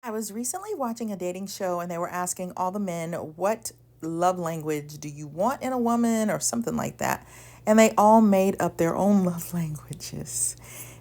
I was recently watching a dating show and they were asking all the men, what love language do you want in a woman or something like that? And they all made up their own love languages.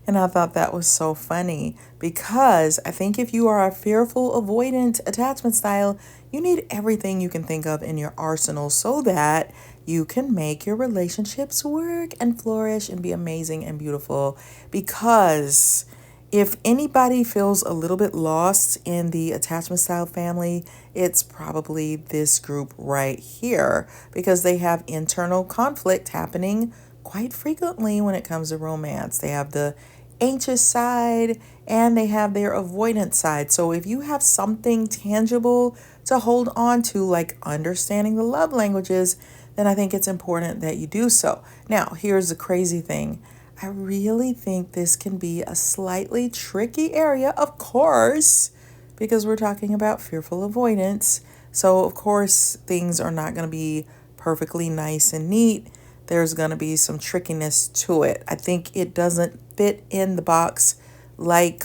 And I thought that was so funny because I think if you are a fearful, avoidant attachment style, you need everything you can think of in your arsenal so that you can make your relationships work and flourish and be amazing and beautiful. Because if anybody feels a little bit lost in the attachment style family, it's probably this group right here because they have internal conflict happening quite frequently when it comes to romance. They have the anxious side and they have their avoidant side. So if you have something tangible to hold on to, like understanding the love languages, then I think it's important that you do so. Now, here's the crazy thing. I really think this can be a slightly tricky area, of course, because we're talking about fearful avoidance. So, of course, things are not going to be perfectly nice and neat. There's going to be some trickiness to it. I think it doesn't fit in the box like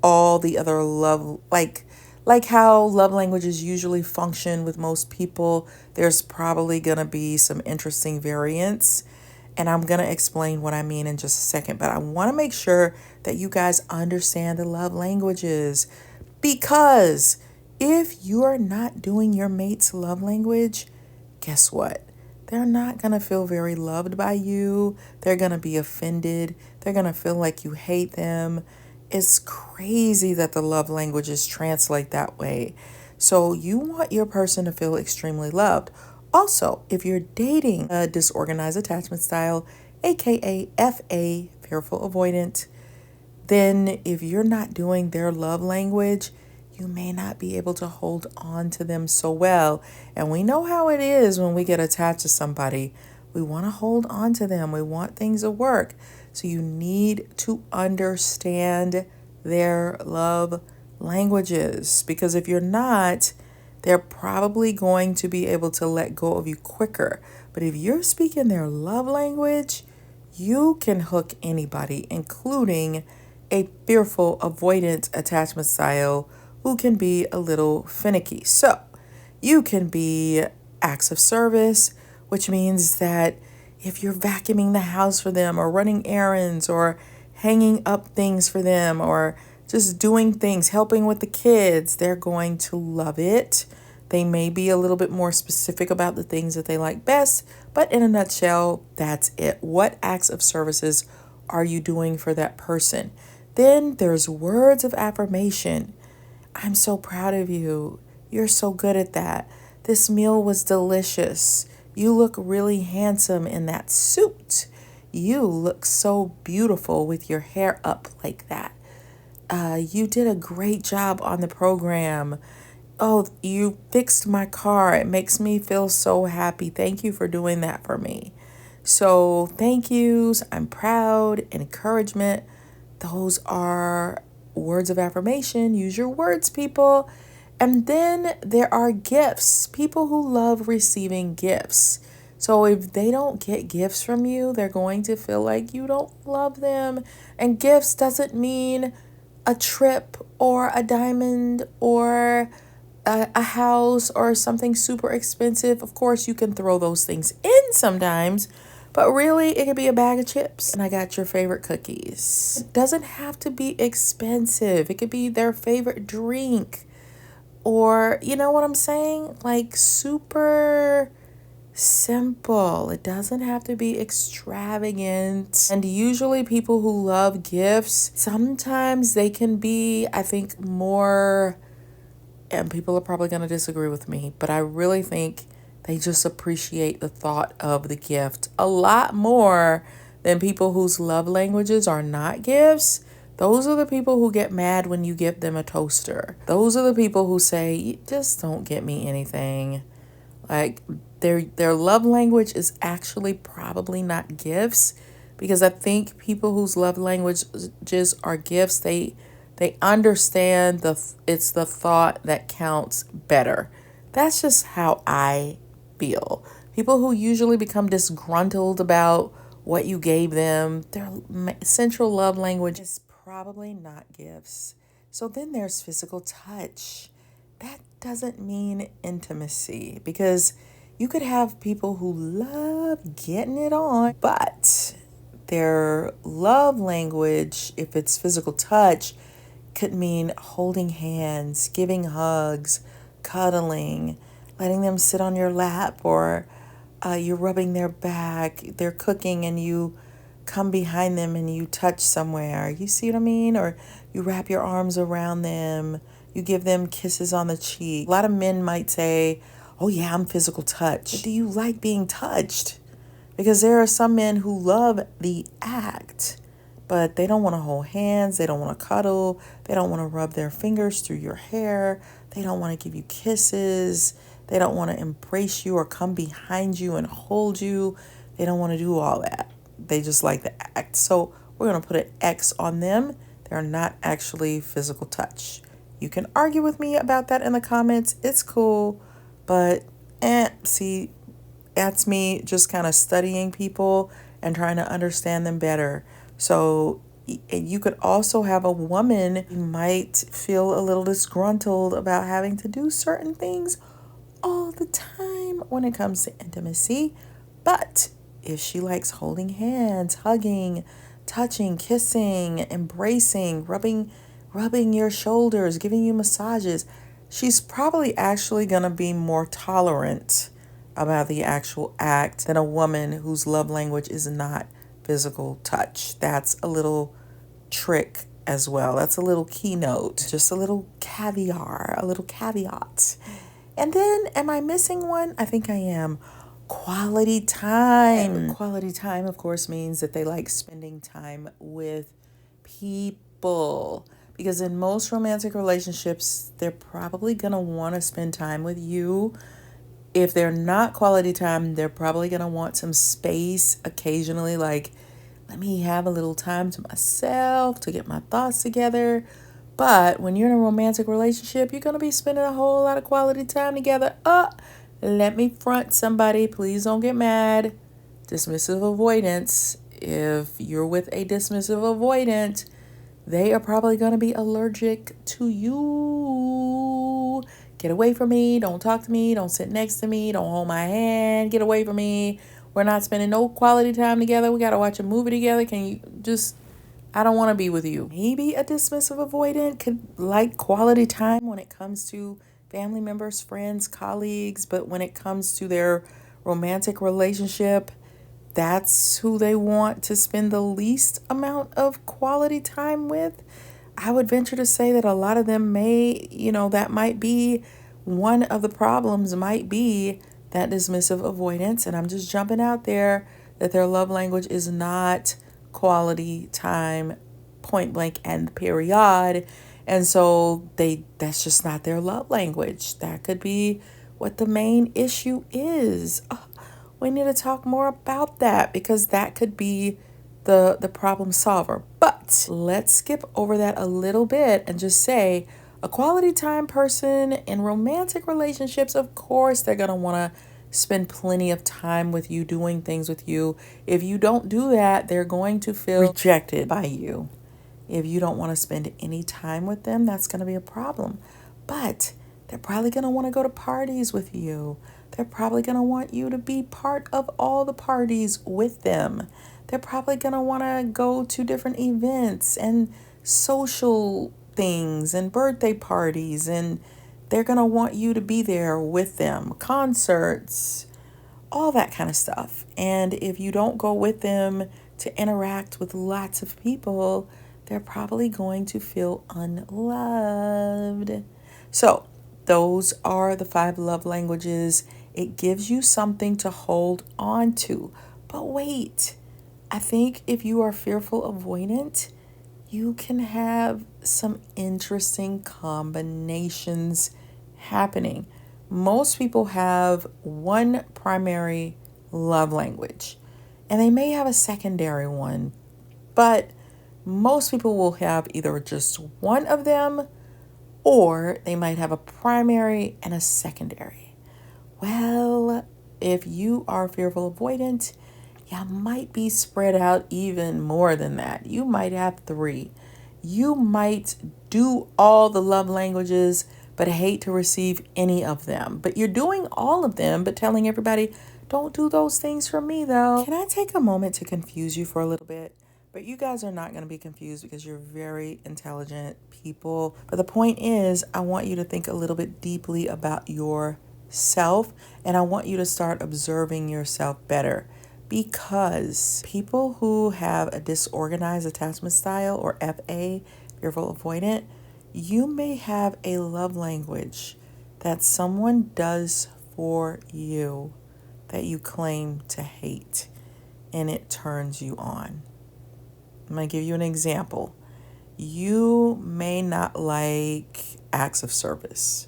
all the other love, like how love languages usually function with most people. There's probably going to be some interesting variants. And I'm going to explain what I mean in just a second. But I want to make sure that you guys understand the love languages. Because if you are not doing your mate's love language, guess what? They're not going to feel very loved by you. They're going to be offended. They're going to feel like you hate them. It's crazy that the love languages translate that way. So you want your person to feel extremely loved. Also, if you're dating a disorganized attachment style, aka FA, fearful avoidant, then if you're not doing their love language, you may not be able to hold on to them so well. And we know how it is when we get attached to somebody. We want to hold on to them. We want things to work. So you need to understand their love languages, because if you're not, they're probably going to be able to let go of you quicker. But if you're speaking their love language, you can hook anybody, including a fearful, avoidant attachment style who can be a little finicky. So you can be acts of service, which means that if you're vacuuming the house for them or running errands or hanging up things for them or just doing things, helping with the kids, they're going to love it. They may be a little bit more specific about the things that they like best, but in a nutshell, that's it. What acts of services are you doing for that person? Then there's words of affirmation. I'm so proud of you. You're so good at that. This meal was delicious. You look really handsome in that suit. You look so beautiful with your hair up like that. You did a great job on the program. Oh, you fixed my car. It makes me feel so happy. Thank you for doing that for me. So thank yous. I'm proud. Encouragement. Those are words of affirmation. Use your words, people. And then there are gifts. People who love receiving gifts. So if they don't get gifts from you, they're going to feel like you don't love them. And gifts doesn't mean a trip or a diamond or a house or something super expensive. Of course, you can throw those things in sometimes, but really it could be a bag of chips and I got your favorite cookies. It doesn't have to be expensive. It could be their favorite drink, or you know what I'm saying? Like super simple. It doesn't have to be extravagant. And usually people who love gifts, sometimes they can be, I think, more, and people are probably going to disagree with me, but I really think they just appreciate the thought of the gift a lot more than people whose love languages are not gifts. Those are the people who get mad when you give them a toaster. Those are the people who say, just don't get me anything. Like their love language is actually probably not gifts, because I think people whose love languages are gifts, they understand it's the thought that counts better. That's just how I feel. People who usually become disgruntled about what you gave them, their central love language is probably not gifts. So then there's physical touch. That doesn't mean intimacy, because you could have people who love getting it on, but their love language, if it's physical touch, could mean holding hands, giving hugs, cuddling, letting them sit on your lap, or you're rubbing their back, they're cooking and you come behind them and you touch somewhere. You see what I mean? Or you wrap your arms around them, you give them kisses on the cheek. A lot of men might say, oh yeah, I'm physical touch. But do you like being touched? Because there are some men who love the act, but they don't want to hold hands, they don't want to cuddle, they don't want to rub their fingers through your hair, they don't want to give you kisses, they don't want to embrace you or come behind you and hold you. They don't want to do all that. They just like the act. So we're going to put an X on them. They're not actually physical touch. You can argue with me about that in the comments. It's cool, but see, that's me just kind of studying people and trying to understand them better. So you could also have a woman who might feel a little disgruntled about having to do certain things all the time when it comes to intimacy. But if she likes holding hands, hugging, touching, kissing, embracing, rubbing your shoulders, giving you massages, she's probably actually going to be more tolerant about the actual act than a woman whose love language is not physical touch. That's a little trick as well. That's a little keynote, just a little caviar, a little caveat. And then, am I missing one? I think I am. Quality time. Quality time, of course, means that they like spending time with people. Because in most romantic relationships, they're probably going to want to spend time with you. If they're not quality time, they're probably going to want some space occasionally, like, let me have a little time to myself to get my thoughts together. But when you're in a romantic relationship, you're going to be spending a whole lot of quality time together. Let me front somebody. Please don't get mad. Dismissive avoidance. If you're with a dismissive avoidant, they are probably going to be allergic to you. Get away from me. Don't talk to me. Don't sit next to me. Don't hold my hand. Get away from me. We're not spending no quality time together. We got to watch a movie together. Can you just... I don't want to be with you. Maybe a dismissive avoidant could like quality time when it comes to family members, friends, colleagues, but when it comes to their romantic relationship, that's who they want to spend the least amount of quality time with. I would venture to say that a lot of them may, that might be one of the problems, might be that dismissive avoidance. And I'm just jumping out there that their love language is not quality time, point blank and period. And so that's just not their love language. That could be what the main issue is. We need to talk more about that, because that could be the problem solver. But let's skip over that a little bit and just say a quality time person in romantic relationships, of course, they're going to want to spend plenty of time with you, doing things with you. If you don't do that, they're going to feel rejected by you. If you don't want to spend any time with them, that's going to be a problem. But they're probably going to want to go to parties with you. They're probably going to want you to be part of all the parties with them. They're probably going to want to go to different events and social things and birthday parties, and they're going to want you to be there with them, concerts, all that kind of stuff. And if you don't go with them to interact with lots of people, they're probably going to feel unloved. So those are the 5 love languages. It gives you something to hold on to. But wait, I think if you are fearful avoidant, you can have some interesting combinations happening. Most people have one primary love language, and they may have a secondary one, but most people will have either just one of them, or they might have a primary and a secondary. Well, if you are fearful avoidant, you might be spread out even more than that. You might have 3. You might do all the love languages, but hate to receive any of them. But you're doing all of them, but telling everybody, don't do those things for me though. Can I take a moment to confuse you for a little bit? But you guys are not going to be confused because you're very intelligent people. But the point is, I want you to think a little bit deeply about yourself, and I want you to start observing yourself better. Because people who have a disorganized attachment style, or FA, fearful avoidant, you may have a love language that someone does for you that you claim to hate, and it turns you on. I'm going to give you an example. You may not like acts of service.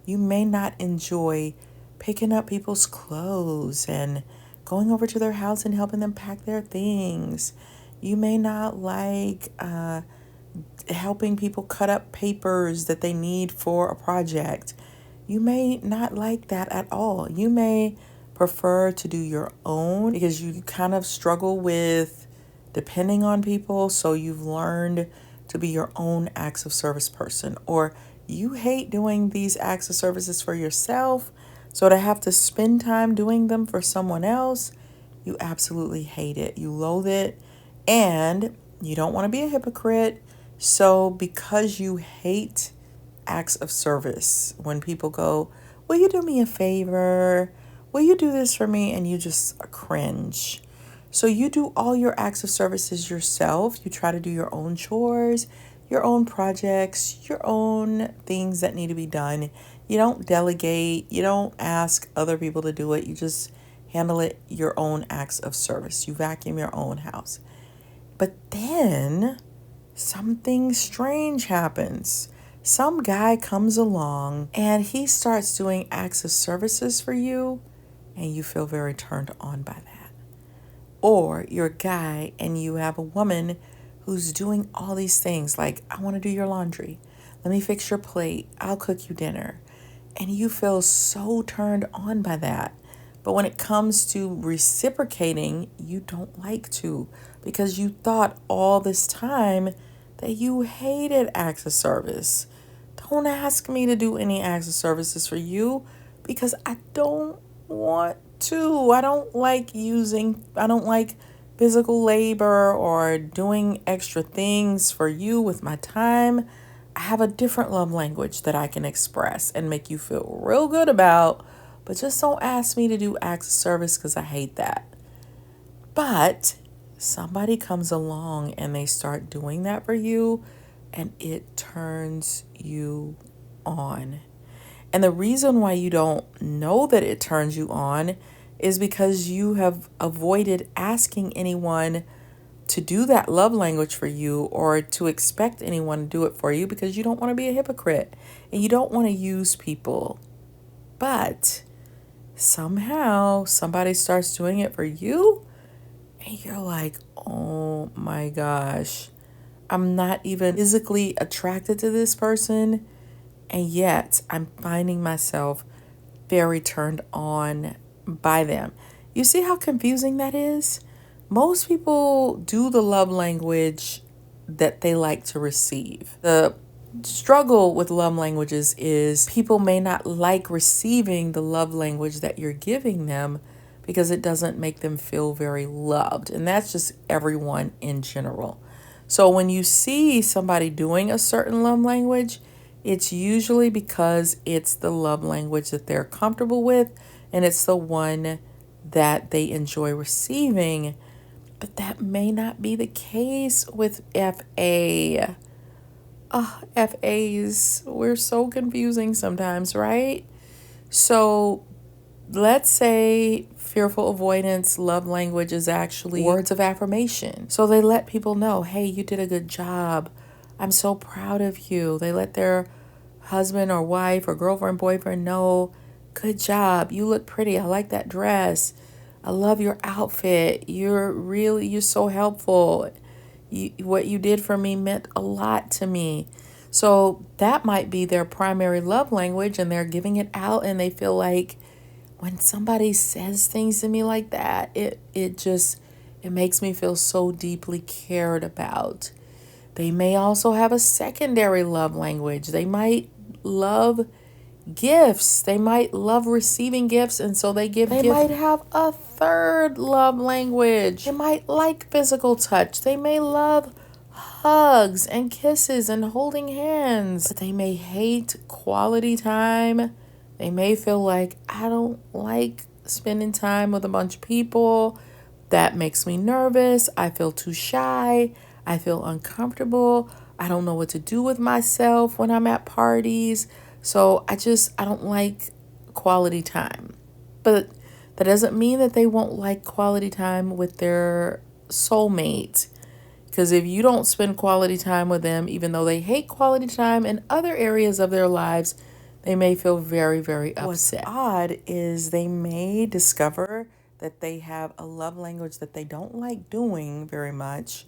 You may not enjoy picking up people's clothes and going over to their house and helping them pack their things. You may not like helping people cut up papers that they need for a project. You may not like that at all. You may prefer to do your own because you kind of struggle with depending on people. So you've learned to be your own acts of service person, or you hate doing these acts of services for yourself. So to have to spend time doing them for someone else, you absolutely hate it. You loathe it, and you don't want to be a hypocrite. So because you hate acts of service, when people go, will you do me a favor? Will you do this for me? And you just cringe. So you do all your acts of services yourself. You try to do your own chores, your own projects, your own things that need to be done. You don't delegate. You don't ask other people to do it. You just handle it your own acts of service. You vacuum your own house. But then something strange happens. Some guy comes along and he starts doing acts of services for you, and you feel very turned on by that. Or you're a guy and you have a woman who's doing all these things, like, I want to do your laundry. Let me fix your plate. I'll cook you dinner. And you feel so turned on by that. But when it comes to reciprocating, you don't like to, because you thought all this time that you hated acts of service. Don't ask me to do any acts of services for you because I don't want to. I don't like physical labor or doing extra things for you with my time. I have a different love language that I can express and make you feel real good about, but just don't ask me to do acts of service because I hate that. But somebody comes along and they start doing that for you, and it turns you on. And the reason why you don't know that it turns you on is because you have avoided asking anyone to do that love language for you, or to expect anyone to do it for you, because you don't want to be a hypocrite and you don't want to use people. But somehow somebody starts doing it for you, and you're like, oh my gosh, I'm not even physically attracted to this person, and yet I'm finding myself very turned on by them. You see how confusing that is? Most people do the love language that they like to receive. The struggle with love languages is people may not like receiving the love language that you're giving them because it doesn't make them feel very loved. And that's just everyone in general. So when you see somebody doing a certain love language, it's usually because it's the love language that they're comfortable with, and it's the one that they enjoy receiving. But that may not be the case with FA. FAs, we're so confusing sometimes, right? So let's say fearful avoidance love language is actually words of affirmation. So they let people know, hey, you did a good job. I'm so proud of you. They let their husband or wife or girlfriend, boyfriend know, good job. You look pretty. I like that dress. I love your outfit. You're so helpful. What you did for me meant a lot to me. So that might be their primary love language, and they're giving it out, and they feel like when somebody says things to me like that, it makes me feel so deeply cared about. They may also have a secondary love language. They might love gifts. They might love receiving gifts, and so they give gifts. They might have a third love language. They might like physical touch. They may love hugs and kisses and holding hands. But they may hate quality time. They may feel like, I don't like spending time with a bunch of people. That makes me nervous. I feel too shy. I feel uncomfortable. I don't know what to do with myself when I'm at parties. So I don't like quality time. But that doesn't mean that they won't like quality time with their soulmate. Because if you don't spend quality time with them, even though they hate quality time in other areas of their lives, they may feel very, very upset. What's odd is they may discover that they have a love language that they don't like doing very much,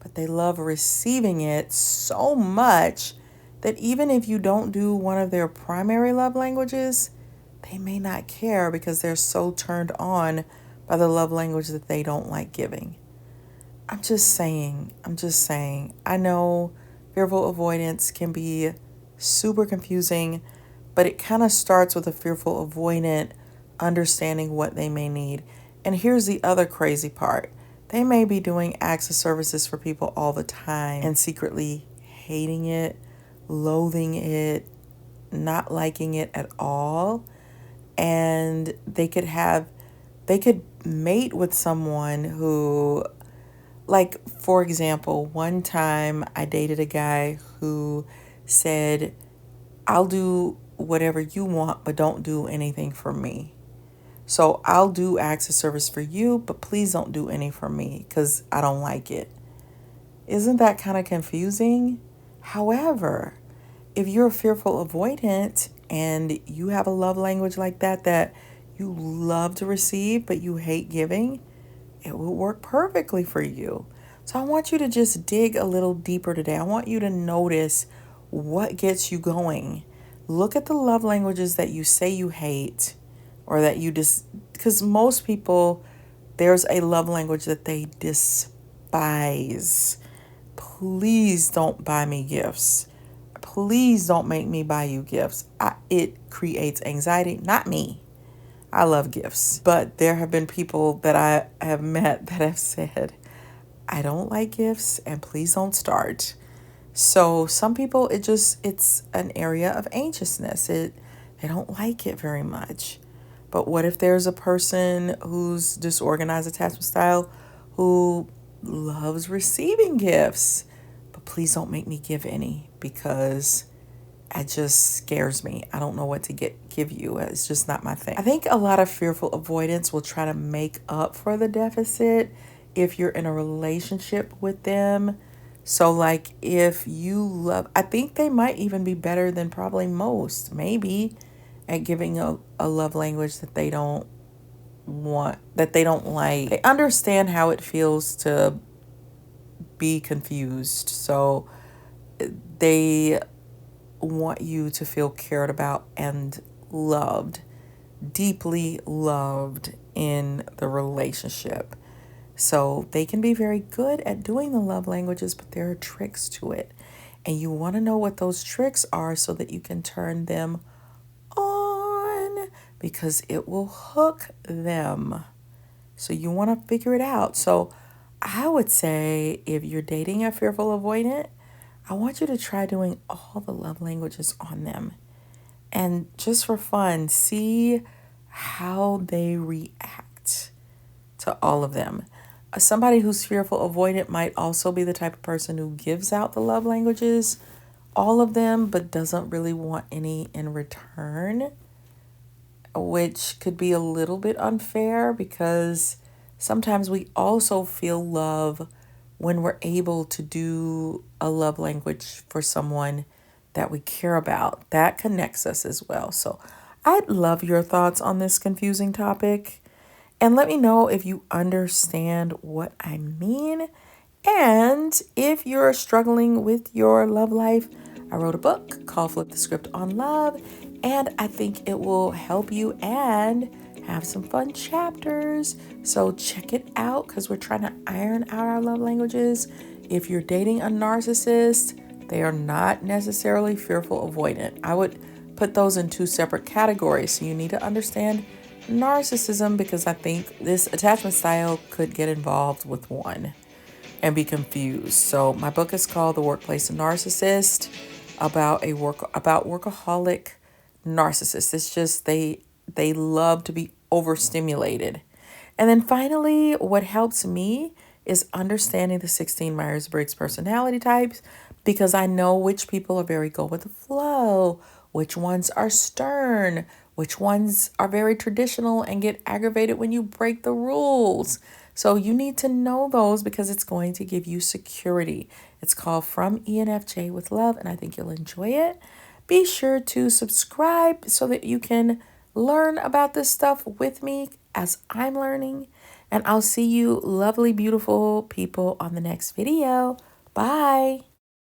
but they love receiving it so much that even if you don't do one of their primary love languages, they may not care because they're so turned on by the love language that they don't like giving. I'm just saying. I know fearful avoidance can be super confusing, but it kind of starts with a fearful avoidant understanding what they may need. And here's the other crazy part. They may be doing acts of services for people all the time and secretly hating it, loathing it, not liking it at all. And they could mate with someone who, like, for example, one time I dated a guy who said, I'll do whatever you want, but don't do anything for me. So I'll do acts of service for you, but please don't do any for me because I don't like it. Isn't that kind of confusing? However, if you're a fearful avoidant and you have a love language like that you love to receive, but you hate giving, it will work perfectly for you. So I want you to just dig a little deeper today. I want you to notice what gets you going. Look at the love languages that you say you hate or that you because most people, there's a love language that they despise. Please don't buy me gifts. Please don't make me buy you gifts. It creates anxiety, not me. I love gifts. But there have been people that I have met that have said, I don't like gifts and please don't start. So some people, it's an area of anxiousness. They don't like it very much. But what if there's a person who's disorganized attachment style who loves receiving gifts? But please don't make me give any because it just scares me. I don't know what to give you. It's just not my thing. I think a lot of fearful avoidance will try to make up for the deficit if you're in a relationship with them. So like if you love, I think they might even be better than probably most, maybe, at giving a love language that they don't want, that they don't like. They understand how it feels to be confused. So they want you to feel cared about and loved, deeply loved in the relationship. So they can be very good at doing the love languages, but there are tricks to it. And you want to know what those tricks are so that you can turn them on because it will hook them. So you want to figure it out. So I would say if you're dating a fearful avoidant, I want you to try doing all the love languages on them. And just for fun, see how they react to all of them. Somebody who's fearful avoidant might also be the type of person who gives out the love languages, all of them, but doesn't really want any in return, which could be a little bit unfair because sometimes we also feel love when we're able to do a love language for someone that we care about. That connects us as well. So I'd love your thoughts on this confusing topic. And let me know if you understand what I mean. And if you're struggling with your love life, I wrote a book called Flip the Script on Love. And I think it will help you and have some fun chapters. So check it out because we're trying to iron out our love languages if you're dating a narcissist, they are not necessarily fearful avoidant. I would put those in two separate categories. So you need to understand narcissism, because I think this attachment style could get involved with one and be confused. So my book is called The Workplace Narcissist, about workaholic narcissists. It's just they love to be overstimulated. And then finally, what helps me is understanding the 16 Myers-Briggs personality types, because I know which people are very go with the flow, which ones are stern, which ones are very traditional and get aggravated when you break the rules. So you need to know those, because it's going to give you security. It's called From ENFJ with Love, and I think you'll enjoy it. Be sure to subscribe so that you can learn about this stuff with me as I'm learning. And I'll see you lovely, beautiful people on the next video. Bye.